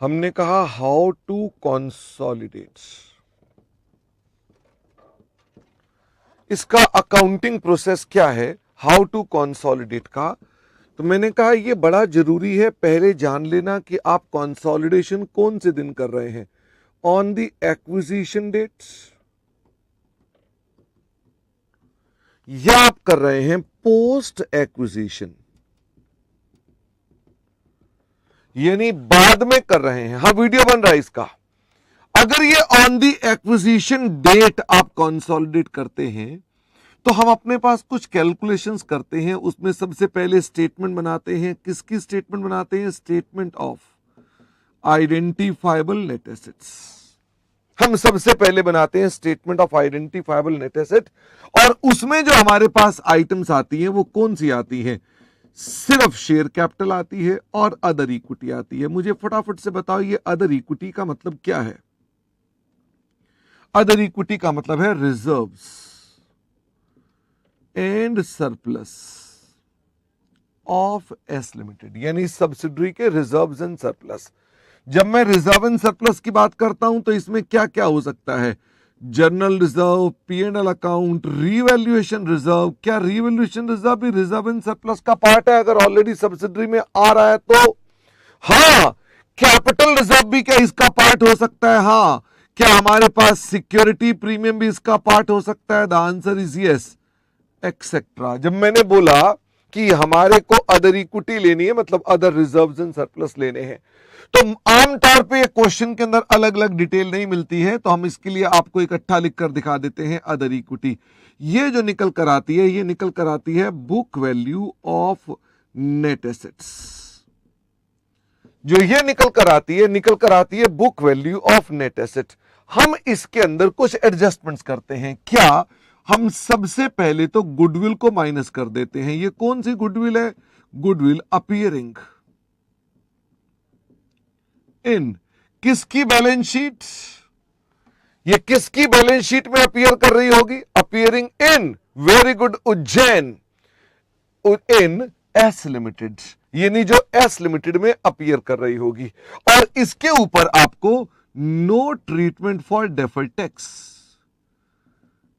हमने कहा how to consolidate, इसका अकाउंटिंग प्रोसेस क्या है, हाउ टू कंसोलिडेट का। तो मैंने कहा ये बड़ा जरूरी है पहले जान लेना कि आप कंसोलिडेशन कौन से दिन कर रहे हैं, ऑन द एक्विजिशन डेट या आप कर रहे हैं पोस्ट एक्विजिशन, यानी बाद में कर रहे हैं। हाँ, वीडियो बन रहा है इसका। अगर ये ऑन दी एक्विजिशन डेट आप कंसोलिडेट करते हैं तो हम अपने पास कुछ कैलकुलेशंस करते हैं। उसमें सबसे पहले स्टेटमेंट बनाते हैं। किसकी स्टेटमेंट बनाते हैं? Statement of identifiable net assets. हम सबसे पहले बनाते हैं statement of identifiable net asset, और उसमें जो हमारे पास आइटम्स आती हैं वो कौन सी आती हैं? सिर्फ शेयर कैपिटल आती है और अदर इक्विटी आती है। मुझे फटाफट से बताओ ये अदर इक्विटी का मतलब क्या है? अदर इक्विटी का मतलब है reserves and surplus of S limited, यानी सब्सिडरी के रिजर्व्स एंड सरप्लस। जब मैं रिजर्व एंड सरप्लस की बात करता हूं तो इसमें क्या क्या हो सकता है? Journal reserve, P&L account, revaluation reserve. क्या रीवैल्यूएशन रिजर्व भी रिजर्व एंड सरप्लस का पार्ट है अगर ऑलरेडी सब्सिडरी में आ रहा है तो? हाँ। कैपिटल रिजर्व भी क्या इसका पार्ट हो सकता है? हाँ। क्या हमारे पास सिक्योरिटी प्रीमियम भी इसका पार्ट हो सकता है? The answer is yes, etcetera. जब मैंने बोला कि हमारे को अदर इक्विटी लेनी है, मतलब अदर रिजर्व्स एंड सरप्लस लेने हैं, तो आमतौर पे क्वेश्चन के अंदर अलग अलग डिटेल नहीं मिलती है, तो हम इसके लिए आपको इकट्ठा लिखकर दिखा देते हैं अदर इक्विटी। ये जो निकल कर आती है, ये निकल कर आती है book value of net assets. जो ये निकल कर आती है book value of net asset. हम इसके अंदर कुछ एडजस्टमेंट्स करते हैं। क्या? हम सबसे पहले तो गुडविल को माइनस कर देते हैं। ये कौन सी गुडविल है? गुडविल अपीयरिंग इन किसकी बैलेंस शीट? ये किसकी बैलेंस शीट में अपीयर कर रही होगी? अपीयरिंग इन, वेरी गुड, उज्जैन, इन एस लिमिटेड, यानी जो एस लिमिटेड में अपीयर कर रही होगी। और इसके ऊपर आपको no treatment for deferred tax,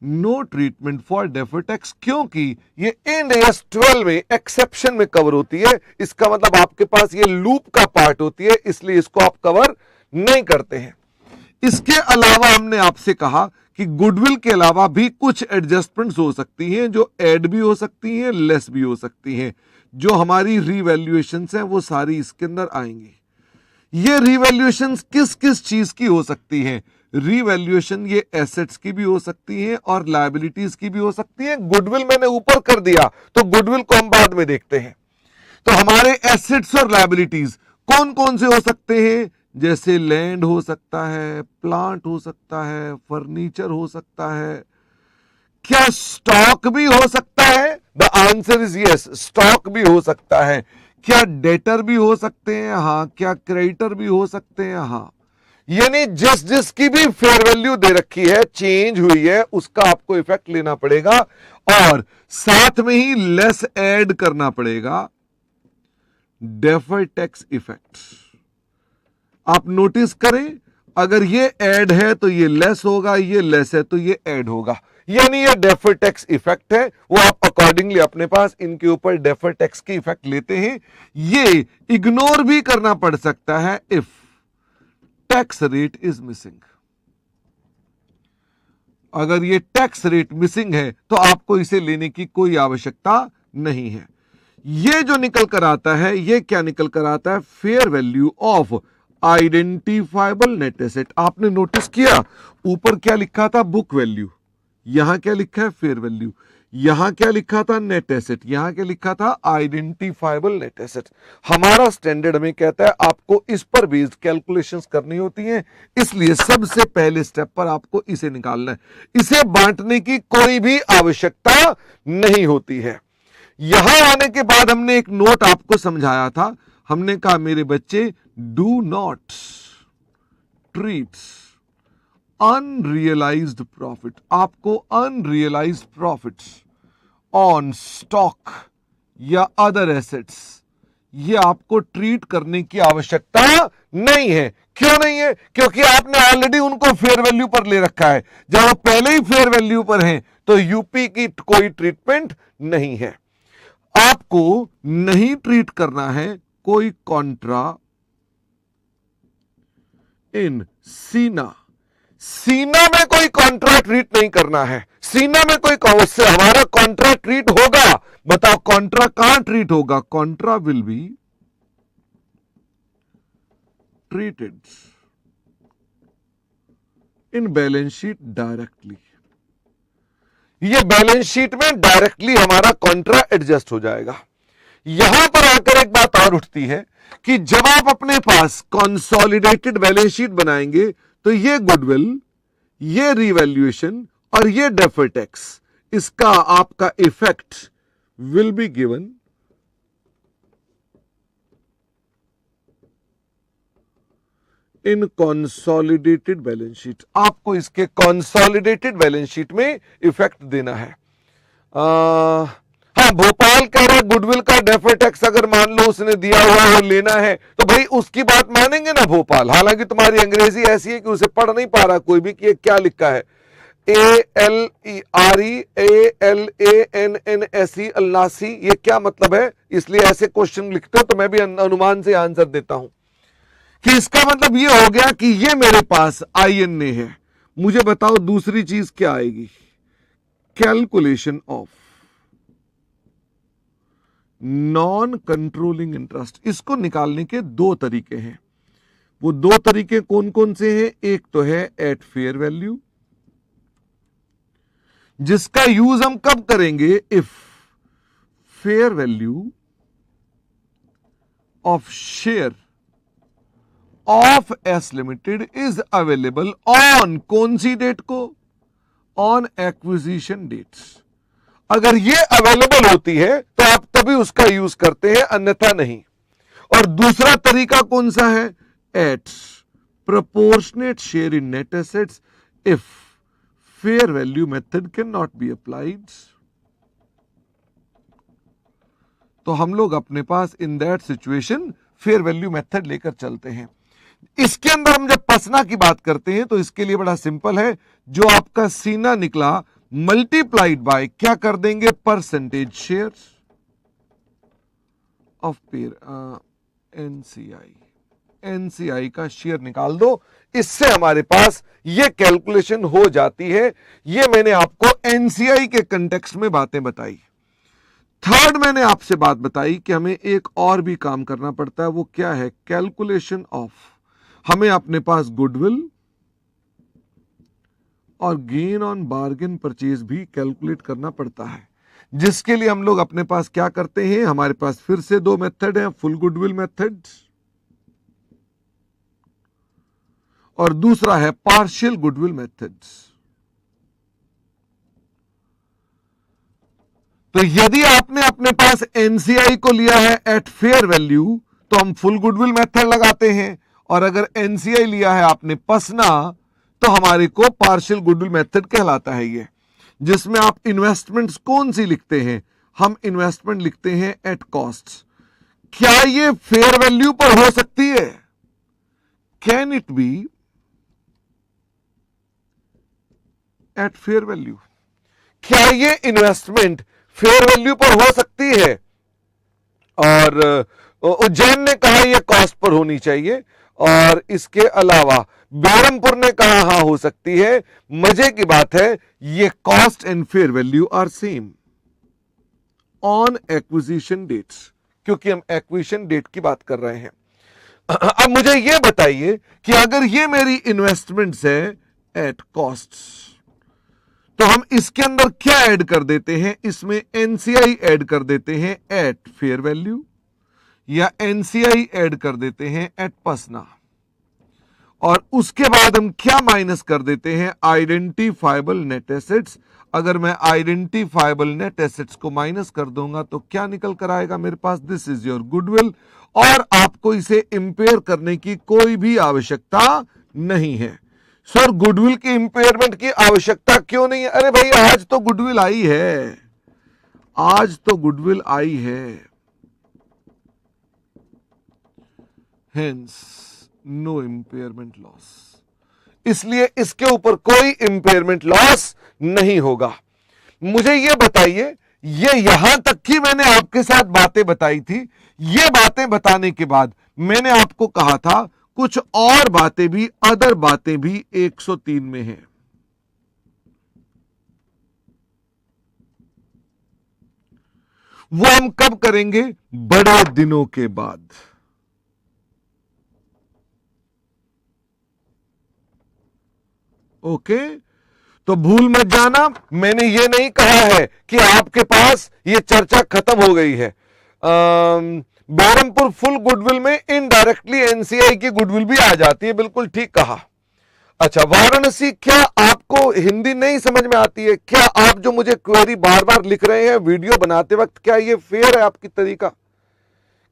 no treatment for deferred tax, क्योंकि ये इंड एस 12 में एक्सेप्शन में कवर होती है। इसका मतलब आपके पास ये लूप का पार्ट होती है, इसलिए इसको आप कवर नहीं करते हैं। इसके अलावा हमने आपसे कहा कि गुडविल के अलावा भी कुछ एडजस्टमेंट्स हो सकती हैं, जो ऐड भी हो सकती हैं, लेस भी हो सकती हैं। जो हमारी रीवैल्यूएशंस हैं वो सारी इसके अंदर आएंगी। ये रीवैल्यूएशंस किस किस चीज की हो सकती हैं? रीवैल्यूएशन ये एसेट्स की भी हो सकती है और लायबिलिटीज की भी हो सकती है। गुडविल मैंने ऊपर कर दिया, तो गुडविल को हम बाद में देखते हैं। तो हमारे एसेट्स और लायबिलिटीज कौन कौन से हो सकते हैं? जैसे लैंड हो सकता है, प्लांट हो सकता है, फर्नीचर हो सकता है। क्या स्टॉक भी हो सकता है? The answer is yes, stock भी हो सकता है। क्या डेटर भी हो सकते हैं? हाँ। क्या क्रेडिटर भी हो सकते हैं? हाँ। यानी जिस जिसकी भी फेयर वैल्यू दे रखी है, चेंज हुई है, उसका आपको इफेक्ट लेना पड़ेगा और साथ में ही लेस ऐड करना पड़ेगा, डेफर्ड टैक्स इफेक्ट। आप नोटिस करें, अगर ये ऐड है तो ये लेस होगा, ये लेस है तो ये ऐड होगा, यानी ये डेफर्ड टैक्स इफेक्ट है। वो आप अकॉर्डिंगली अपने पास इनके ऊपर डेफर्ड टैक्स की इफेक्ट लेते हैं। ये इग्नोर भी करना पड़ सकता है if tax rate is missing. अगर ये टैक्स रेट मिसिंग है तो आपको इसे लेने की कोई आवश्यकता नहीं है। ये जो निकल कर आता है, ये क्या निकल कर आता है? Fair value of identifiable net asset. आपने नोटिस किया ऊपर क्या लिखा था? Book value. यहां क्या लिखा है? Fair value. यहां क्या लिखा था? Net asset. यहां क्या लिखा था? Identifiable net asset. हमारा स्टैंडर्ड में कहता है आपको इस पर बेस्ड कैलकुलेशंस करनी होती हैं, इसलिए सबसे पहले स्टेप पर आपको इसे निकालना है। इसे बांटने की कोई भी आवश्यकता नहीं होती है। यहां आने के बाद हमने एक नोट आपको समझाया था। हमने कहा मेरे बच्चे, do not treat unrealised profit, आपको अनरियलाइज्ड प्रॉफिट्स ऑन स्टॉक या अदर एसेट्स ये आपको ट्रीट करने की आवश्यकता नहीं है। क्यों नहीं है? क्योंकि आपने ऑलरेडी उनको फेयर वैल्यू पर ले रखा है। जब वो पहले ही फेयर वैल्यू पर हैं तो यूपी की कोई ट्रीटमेंट नहीं है। आपको नहीं ट्रीट करना है कोई कॉन्ट्रा इन सीना। सीना में कोई कॉन्ट्रा ट्रीट नहीं करना है। सीना में कोई उससे हमारा कॉन्ट्रा ट्रीट होगा। बताओ कॉन्ट्रा कहां ट्रीट होगा? Contra will be treated in balance sheet directly. ये बैलेंस शीट में डायरेक्टली हमारा कॉन्ट्रा एडजस्ट हो जाएगा। यहां पर आकर एक बात और उठती है कि जब आप अपने पास कंसोलिडेटेड बैलेंस शीट बनाएंगे तो ये गुडविल, ये रिवैल्यूएशन और ये डेफर्ड टैक्स, इसका आपका effect will be given in consolidated balance sheet. आपको इसके कंसोलिडेटेड बैलेंस शीट में इफेक्ट देना है। हाँ, भोपाल कह रहा है गुडविल का डेफर्ड टैक्स अगर मान लो उसने दिया हुआ वो लेना है तो भाई उसकी बात मानेंगे ना भोपाल। हालांकि तुम्हारी अंग्रेजी ऐसी है कि उसे पढ़ नहीं पा रहा कोई भी कि ये क्या लिखा है। ALEREALANNSE अल्लासी, ये क्या मतलब है? इसलिए ऐसे क्वेश्चन लिखते हो तो मैं भी अनुमान से आंसर देता हूं कि इसका मतलब ये हो गया कि ये मेरे पास INA है। मुझे बताओ दूसरी चीज क्या आएगी? Calculation of non controlling interest. इसको निकालने के दो तरीके हैं। वो दो तरीके कौन कौन से हैं? एक तो है एट फेयर वैल्यू, जिसका यूज हम कब करेंगे? If fair value of share of S Limited is available on कौन सी डेट को? On acquisition dates. अगर ये अवेलेबल होती है तो आप तभी उसका यूज करते हैं, अन्यथा नहीं। और दूसरा तरीका कौन सा है? At proportionate share in net assets if fair value method can not be applied. तो हम लोग अपने पास in that situation fair value method लेकर चलते हैं। इसके अंदर हम जब पसना की बात करते हैं तो इसके लिए बड़ा सिंपल है। जो आपका सीना निकला मल्टीप्लाइड बाय क्या कर देंगे? Percentage share of pair NCI का शेयर निकाल दो। इससे हमारे पास ये कैलकुलेशन हो जाती है। ये मैंने आपको एनसीआई के कंटेक्स्ट में बातें बताई। थर्ड मैंने आपसे बात बताई कि हमें एक और भी काम करना पड़ता है। वो क्या है? कैलकुलेशन ऑफ, हमें अपने पास गुडविल और गेन ऑन बार्गेन परचेज भी कैलकुलेट करना पड़ता है, जिसके लिए हम लोग अपने पास क्या करते हैं? हमारे पास फिर से दो मेथड हैं, फुल गुडविल मेथड और दूसरा है पार्शियल गुडविल मेथड। तो यदि आपने अपने पास एनसीआई को लिया है एट फेयर वैल्यू तो हम फुल गुडविल मेथड लगाते हैं, और अगर एनसीआई लिया है आपने पसना तो हमारे को पार्शियल गुडविल मेथड कहलाता है ये, जिसमें आप इन्वेस्टमेंट्स कौन सी लिखते हैं? हम इन्वेस्टमेंट लिखते हैं एट कॉस्ट। क्या ये फेयर वैल्यू पर हो सकती है? Can it be eight fair value? क्या ये इन्वेस्टमेंट फेयर वैल्यू पर हो सकती है? और उज्जैन ने कहा यह कॉस्ट पर होनी चाहिए, और इसके अलावा बेरमपुर ने कहा हां हो सकती है। मजे की बात है ये cost and fair value are same on acquisition dates, क्योंकि हम एक्विजिशन डेट की बात कर रहे हैं। अब मुझे यह बताइए कि अगर ये मेरी इन्वेस्टमेंट्स है एट कॉस्ट तो हम इसके अंदर क्या ऐड कर देते हैं? इसमें एनसीआई ऐड कर देते हैं एट फेयर वैल्यू, या एनसीआई ऐड कर देते हैं एट पसना, और उसके बाद हम क्या माइनस कर देते हैं? Identifiable net assets. अगर मैं आइडेंटिफाइबल नेट एसेट्स को माइनस कर दूंगा तो क्या निकल कर आएगा मेरे पास? दिस इज योर गुडविल, और आपको इसे इंपेयर करने की कोई भी आवश्यकता नहीं है। सर गुडविल की इंपेयरमेंट की आवश्यकता क्यों नहीं है? अरे भाई आज तो गुडविल आई है, आज तो गुडविल आई है। हेंस नो इम्पेयरमेंट लॉस, इसलिए इसके ऊपर कोई इंपेयरमेंट लॉस नहीं होगा। मुझे यह बताइए, ये यहां तक की मैंने आपके साथ बातें बताई थी, ये बातें बताने के बाद मैंने आपको कहा था कुछ और बातें भी, अदर बातें भी 103 में हैं। वो हम कब करेंगे? बड़े दिनों के बाद। ओके, तो भूल मत जाना, मैंने ये नहीं कहा है कि आपके पास ये चर्चा खत्म हो गई है। बहरमपुर फुल गुडविल में इनडायरेक्टली एनसीआई की गुडविल भी आ जाती है, बिल्कुल ठीक कहा। अच्छा, वाराणसी, क्या आपको हिंदी नहीं समझ में आती है? क्या आप जो मुझे क्वेरी बार बार लिख रहे हैं वीडियो बनाते वक्त, क्या ये फेयर है आपकी तरीका?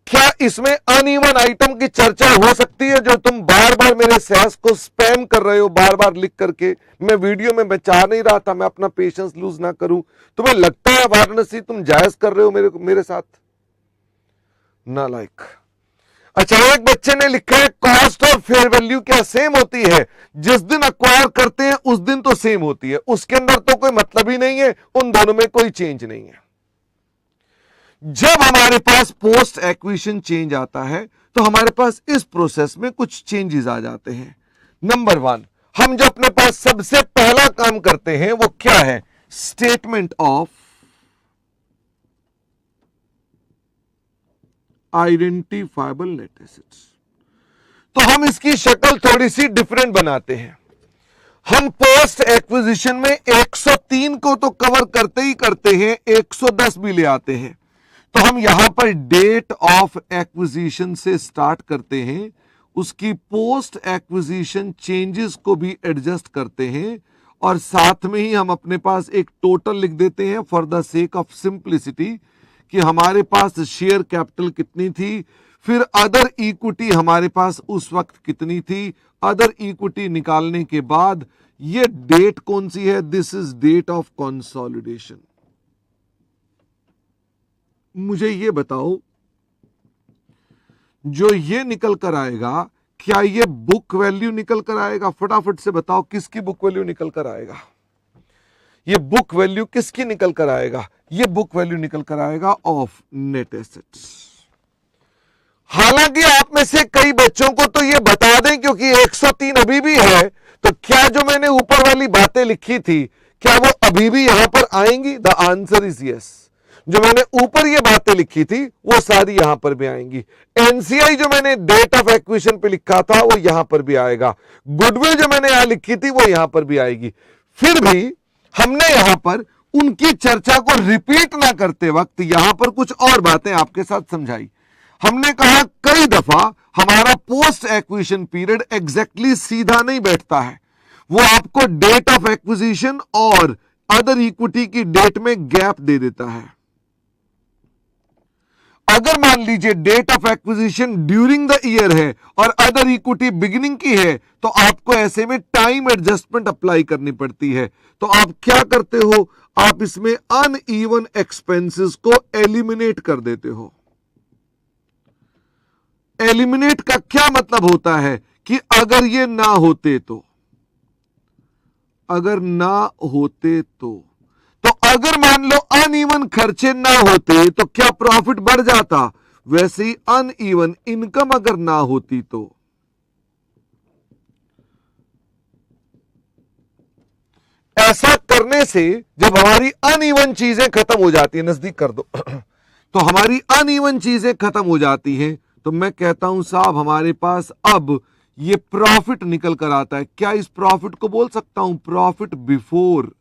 क्या इसमें अनइवन आइटम की चर्चा हो सकती है जो तुम बार बार मेरे सेस को स्पैम कर रहे हो बार बार लिख करके? मैं वीडियो में मैं चाह नहीं रहा था मैं अपना पेशेंस लूज ना करूं। तुम्हें लगता है वाराणसी तुम जायज कर रहे हो मेरे साथ? नालायक। अच्छा, एक बच्चे ने लिखा है कॉस्ट और फेयर वैल्यू क्या सेम होती है? जिस दिन अक्वायर करते हैं उस दिन तो सेम होती है, उसके अंदर तो कोई मतलब ही नहीं है, उन दोनों में कोई चेंज नहीं है। जब हमारे पास पोस्ट एक्विजिशन चेंज आता है तो हमारे पास इस प्रोसेस में कुछ चेंजेस आ जाते हैं। नंबर 1, हम जो अपने पास सबसे पहला काम करते हैं वो क्या है? Statement of identifiable net assets. तो हम इसकी शक्ल थोड़ी सी डिफरेंट बनाते हैं। हम पोस्ट एक्विजिशन में 103 को तो कवर करते ही करते हैं, 110 भी ले आते हैं। तो हम यहां पर डेट ऑफ एक्विजिशन से स्टार्ट करते हैं, उसकी पोस्ट एक्विजिशन चेंजेस को भी एडजस्ट करते हैं, और साथ में ही हम अपने पास एक टोटल लिख देते हैं for the sake of simplicity कि हमारे पास शेयर कैपिटल कितनी थी, फिर अदर इक्विटी हमारे पास उस वक्त कितनी थी। अदर इक्विटी निकालने के बाद ये डेट कौन सी है? This is date of consolidation. मुझे ये बताओ, जो ये निकल कर आएगा, क्या ये बुक वैल्यू निकल कर आएगा? फटाफट से बताओ किसकी बुक वैल्यू निकल कर आएगा? ये बुक वैल्यू किसकी निकल कर आएगा? ये बुक वैल्यू निकल कर आएगा ऑफ नेट एसेट्स। हालांकि आप में से कई बच्चों को तो ये बता दें, क्योंकि 103 अभी भी है, तो क्या जो मैंने ऊपर वाली बातें लिखी थी क्या वो अभी भी यहां पर आएंगी? The answer is yes. जो मैंने ऊपर ये बातें लिखी थी वो सारी यहां पर भी आएंगी। एनसीआई जो मैंने डेट ऑफ एक्विजिशन पे लिखा था वो यहां पर भी आएगा। गुडविल जो मैंने यहां लिखी थी वो यहां पर भी आएगी। फिर भी हमने यहां पर उनकी चर्चा को रिपीट ना करते वक्त यहां पर कुछ और बातें आपके साथ समझाई। हमने कहा कई दफा हमारा पोस्ट एक्विजिशन पीरियड एग्जैक्टली सीधा नहीं बैठता है, वो आपको डेट ऑफ एक्विजिशन और अदर इक्विटी की डेट में गैप दे देता है। अगर मान लीजिए date of acquisition during the year है और अदर इक्विटी बिगिनिंग की है, तो आपको ऐसे में टाइम एडजस्टमेंट अप्लाई करनी पड़ती है। तो आप क्या करते हो? आप इसमें अनइवन एक्सपेंसेस को एलिमिनेट कर देते हो। एलिमिनेट का क्या मतलब होता है कि अगर ये ना होते तो, अगर ना होते तो अगर मान लो अनइवन खर्चे ना होते तो क्या प्रॉफिट बढ़ जाता? वैसे ही अनइवन इनकम अगर ना होती तो। ऐसा करने से जब हमारी अनइवन चीजें खत्म हो जाती है, नजदीक कर दो तो हमारी अनइवन चीजें खत्म हो जाती हैं, तो मैं कहता हूं साहब हमारे पास अब ये प्रॉफिट निकल कर आता है। क्या इस प्रॉफिट को बोल सकता हूं प्रॉफिट बिफोर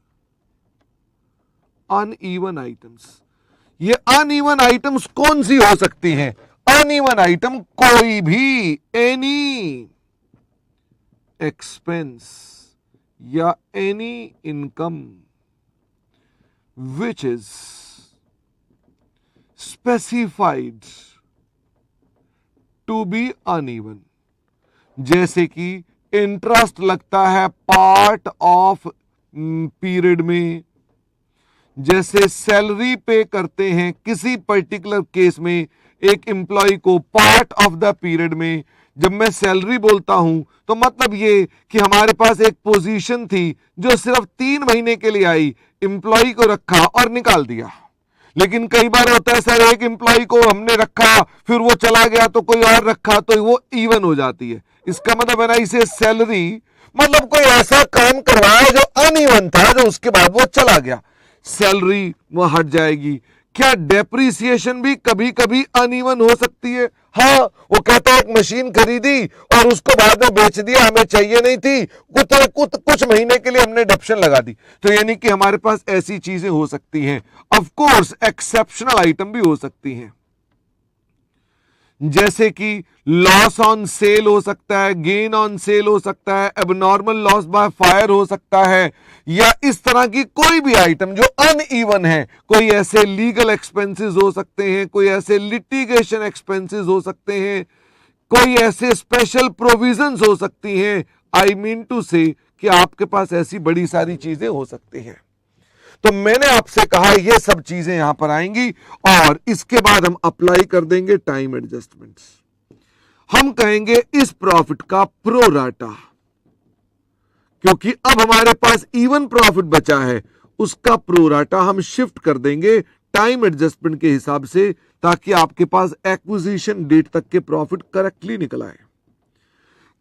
अनइवन आइटम्स? ये अनइवन आइटम्स कौन सी हो सकती हैं? अनइवन आइटम कोई भी, एनी एक्सपेंस या any income which is specified to be uneven. जैसे कि इंटरेस्ट लगता है पार्ट ऑफ पीरियड में, जैसे सैलरी पे करते हैं किसी पर्टिकुलर केस में एक एम्प्लॉय को पार्ट ऑफ द पीरियड में, जब मैं सैलरी बोलता हूं तो मतलब ये कि हमारे पास एक पोजीशन थी जो सिर्फ 3 महीने के लिए आई, एम्प्लॉय को रखा और निकाल दिया। लेकिन कई बार होता है सर, एक एम्प्लॉय को हमने रखा फिर वो चला गया तो कोई और रखा, तो वो इवन हो जाती है। इसका मतलब है ना, इसे सैलरी मतलब कोई ऐसा काम करवाया जो अनइवन था, जो उसके बाद वो चला गया, सैलरी वो हट जाएगी। क्या डेप्रिसिएशन भी कभी कभी अनइवन हो सकती है? हाँ, वो कहता है एक मशीन खरीदी और उसको बाद में बेच दिया, हमें चाहिए नहीं थी, कुछ महीने के लिए हमने डिडक्शन लगा दी। तो यानी कि हमारे पास ऐसी चीजें हो सकती हैं। ऑफ कोर्स एक्सेप्शनल आइटम भी हो सकती हैं, जैसे कि लॉस ऑन सेल हो सकता है, गेन ऑन सेल हो सकता है, एबनॉर्मल लॉस बाय फायर हो सकता है, या इस तरह की कोई भी आइटम जो अनइवन है। कोई ऐसे लीगल एक्सपेंसेस हो सकते हैं, कोई ऐसे लिटिगेशन एक्सपेंसेस हो सकते हैं, कोई ऐसे स्पेशल प्रोविजंस हो सकती हैं। आई मीन टू से कि आपके पास ऐसी बड़ी सारी चीजें हो सकती हैं। तो मैंने आपसे कहा ये सब चीजें यहां पर आएंगी और इसके बाद हम अप्लाई कर देंगे टाइम एडजस्टमेंट्स। हम कहेंगे इस प्रॉफिट का प्रोराटा, क्योंकि अब हमारे पास इवन प्रॉफिट बचा है, उसका प्रोराटा हम शिफ्ट कर देंगे टाइम एडजस्टमेंट के हिसाब से, ताकि आपके पास एक्विजिशन डेट तक के प्रॉफिट करेक्टली निकल आए।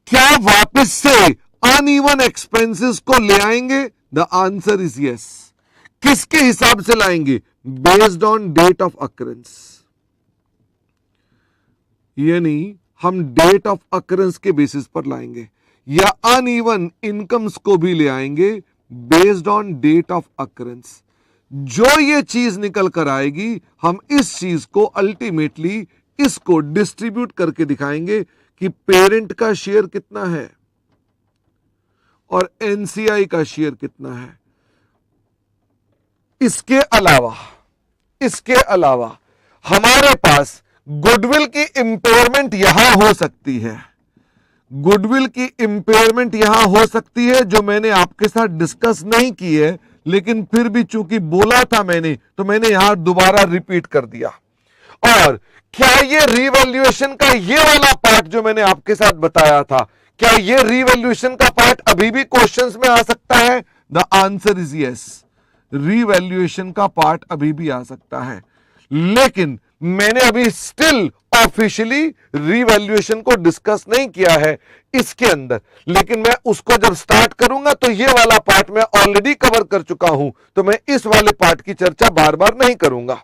क्या वापस से अनइवन एक्सपेंसेस को ले आएंगे? The answer is yes. किसके हिसाब से लाएंगे? Based on date of occurrence, यानी हम डेट ऑफ अकरेंस के बेसिस पर लाएंगे, या अनइवन इनकम्स को भी ले आएंगे based on date of occurrence. जो ये चीज निकल कर आएगी, हम इस चीज को अल्टीमेटली इसको डिस्ट्रीब्यूट करके दिखाएंगे कि पेरेंट का शेयर कितना है और एनसीआई का शेयर कितना है। इसके अलावा हमारे पास गुडविल की इंपेयरमेंट यहां हो सकती है। गुडविल की इंपेयरमेंट यहां हो सकती है, जो मैंने आपके साथ डिस्कस नहीं की है, लेकिन फिर भी चूंकि बोला था मैंने, तो मैंने यहां दोबारा रिपीट कर दिया। और क्या ये रीवैल्यूएशन का ये वाला पार्ट जो मैंने आपके साथ बताया था, क्या ये रीवैल्यूएशन का पार्ट अभी भी क्वेश्चंस में आ सकता है? The answer is yes. Revaluation का पार्ट अभी भी आ सकता है, लेकिन मैंने अभी स्टिल ऑफिशियली रीवैल्यूएशन को डिस्कस नहीं किया है इसके अंदर, लेकिन मैं उसको जब स्टार्ट करूंगा तो ये वाला पार्ट मैं ऑलरेडी कवर कर चुका हूं, तो मैं इस वाले पार्ट की चर्चा बार बार नहीं करूंगा।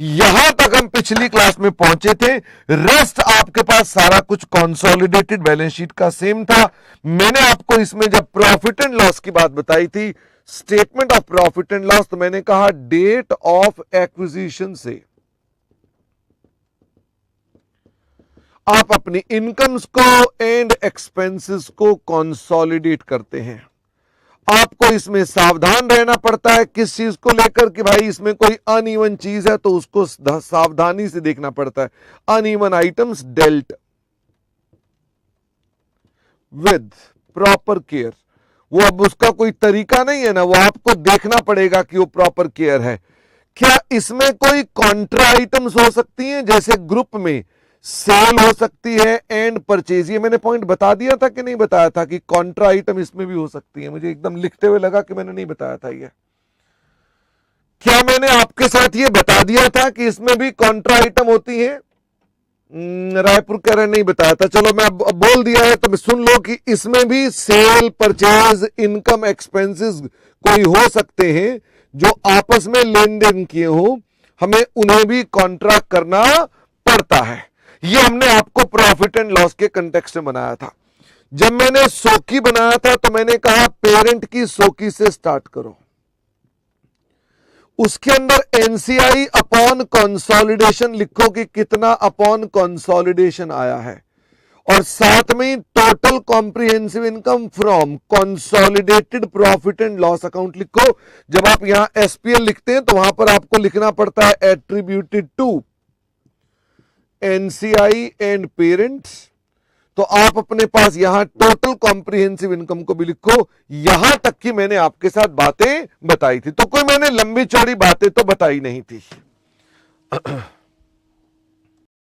यहां तक हम पिछली क्लास में पहुंचे थे, रेस्ट आपके पास सारा कुछ कंसोलिडेटेड बैलेंस शीट का सेम था। मैंने आपको इसमें जब प्रॉफिट एंड लॉस की बात बताई थी, statement of profit and loss, तो मैंने कहा डेट ऑफ एक्विजिशन से आप अपनी इनकम्स को एंड एक्सपेंसेस को कंसोलिडेट करते हैं। आपको इसमें सावधान रहना पड़ता है किस चीज को लेकर कि भाई इसमें कोई अनइवन चीज है तो उसको सावधानी से देखना पड़ता है। Uneven items dealt with proper care, वो अब उसका कोई तरीका नहीं है ना, वो आपको देखना पड़ेगा कि वो प्रॉपर केयर है। क्या इसमें कोई कॉन्ट्रा आइटम्स हो सकती हैं, जैसे ग्रुप में सेल हो सकती है एंड परचेज? ये मैंने पॉइंट बता दिया था कि नहीं बताया था कि कॉन्ट्रा आइटम इसमें भी हो सकती है? मुझे एकदम लिखते हुए लगा कि मैंने नहीं बताया था ये। क्या मैंने आपके साथ ये बता दिया था कि इसमें भी कॉन्ट्रा आइटम होती है? रायपुर कह रहे नहीं बताया था, चलो मैं अब बोल दिया है तो सुन लो कि इसमें भी सेल, परचेज, इनकम, एक्सपेंसेस कोई हो सकते हैं जो आपस में लेन देन किए हो, हमें उन्हें भी कॉन्ट्रैक्ट करना पड़ता है। ये हमने आपको प्रॉफिट एंड लॉस के कंटेक्स्ट में बनाया था। जब मैंने सोकी बनाया था तो मैंने कहा पेरेंट की सोकी से स्टार्ट करो, उसके अंदर एनसीआई अपॉन कंसोलिडेशन लिखो कि कितना अपॉन कंसोलिडेशन आया है, और साथ में total comprehensive income from consolidated profit and loss account लिखो। जब आप यहां एसपीएल लिखते हैं तो वहां पर आपको लिखना पड़ता है attributed to NCI and parents. तो आप अपने पास यहां टोटल कॉम्प्रिहेंसिव इनकम को भी लिखो। यहां तक कि मैंने आपके साथ बातें बताई थी, तो कोई मैंने लंबी चौड़ी बातें तो बताई नहीं थी।